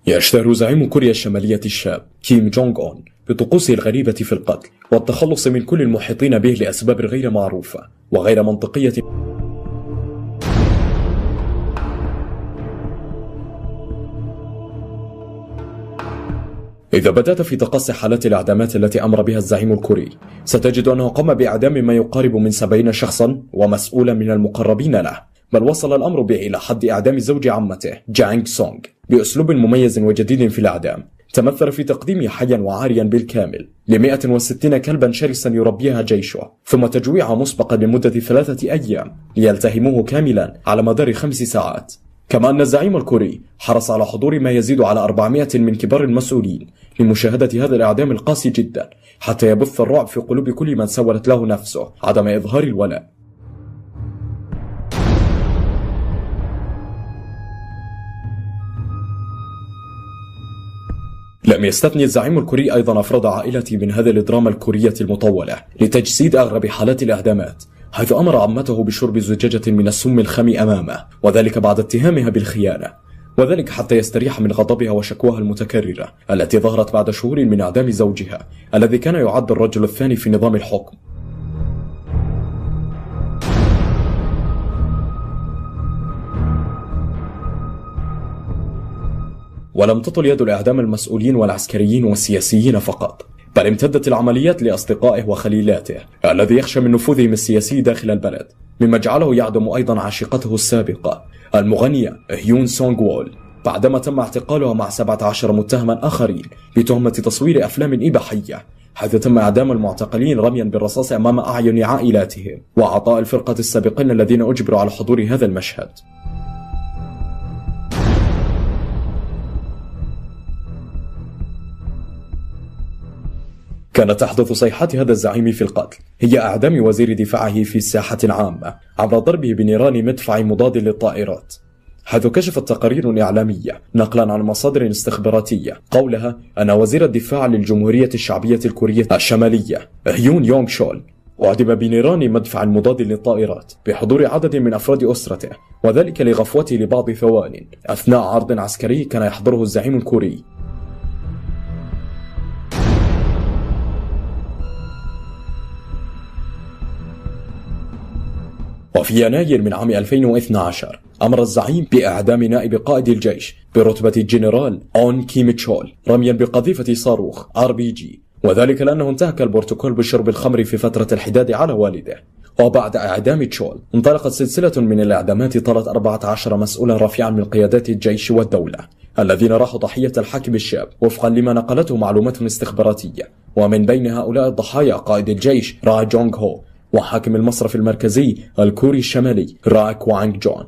يشتهر زعيم كوريا الشمالية الشاب كيم جونغ أون بطقوسه الغريبة في القتل والتخلص من كل المحيطين به لأسباب غير معروفة وغير منطقية. إذا بدأت في تقصي حالات الإعدامات التي أمر بها الزعيم الكوري، ستجد أنه قام بإعدام ما يقارب من 70 شخصا ومسؤولا من المقربين له، بل وصل الأمر به إلى حد إعدام زوج عمته جانغ سونغ بأسلوب مميز وجديد في الإعدام، تمثل في تقديمه حيا وعاريا بالكامل ل160 كلبا شرسا يربيها جيشه، ثم تجويعها مسبقا لمدة 3 أيام ليلتهموه كاملا على مدار 5 ساعات. كما أن الزعيم الكوري حرص على حضور ما يزيد على 400 من كبار المسؤولين لمشاهدة هذا الإعدام القاسي جدا، حتى يبث الرعب في قلوب كل من سولت له نفسه عدم إظهار الولاء. لم يستثني الزعيم الكوري أيضا أفراد عائلته من هذه الدراما الكورية المطولة لتجسيد أغرب حالات الإعدامات، حيث أمر عمته بشرب زجاجة من السم الخام أمامه، وذلك بعد اتهامها بالخيانة، وذلك حتى يستريح من غضبها وشكواها المتكررة التي ظهرت بعد شهور من إعدام زوجها الذي كان يعد الرجل الثاني في نظام الحكم. ولم تطل يد الإعدام المسؤولين والعسكريين والسياسيين فقط، بل امتدت العمليات لأصدقائه وخليلاته الذي يخشى من نفوذهم السياسي داخل البلد، مما جعله يعدم أيضا عشيقته السابقة المغنية هيون سونغ وول، بعدما تم اعتقالها مع 17 متهما آخرين بتهمة تصوير أفلام إباحية، حيث تم إعدام المعتقلين رميا بالرصاص أمام أعين عائلاتهم وأعضاء الفرقة السابقين الذين أجبروا على حضور هذا المشهد. كانت أحدث صيحات هذا الزعيم في القتل هي إعدام وزير دفاعه في الساحة العامة عبر ضربه بنيران مدفع مضاد للطائرات، حيث كشفت تقارير إعلامية نقلا عن مصادر استخباراتية قولها أن وزير الدفاع للجمهورية الشعبية الكورية الشمالية هيون يونغ شول أعدم بنيران مدفع مضاد للطائرات بحضور عدد من أفراد أسرته، وذلك لغفوته لبعض ثوان أثناء عرض عسكري كان يحضره الزعيم الكوري. وفي يناير من عام 2012 أمر الزعيم بإعدام نائب قائد الجيش برتبة الجنرال أون كيم تشول رميا بقذيفة صاروخ RPG، وذلك لأنه انتهك البروتوكول بشرب الخمر في فترة الحداد على والده. وبعد إعدام تشول انطلقت سلسلة من الإعدامات طالت 14 مسؤولا رفيعا من قيادات الجيش والدولة الذين راحوا ضحية الحاكم الشاب وفقا لما نقلته معلومات استخباراتية، ومن بين هؤلاء الضحايا قائد الجيش را جونغ هو وحاكم المصرف المركزي الكوري الشمالي را كوانغ جون.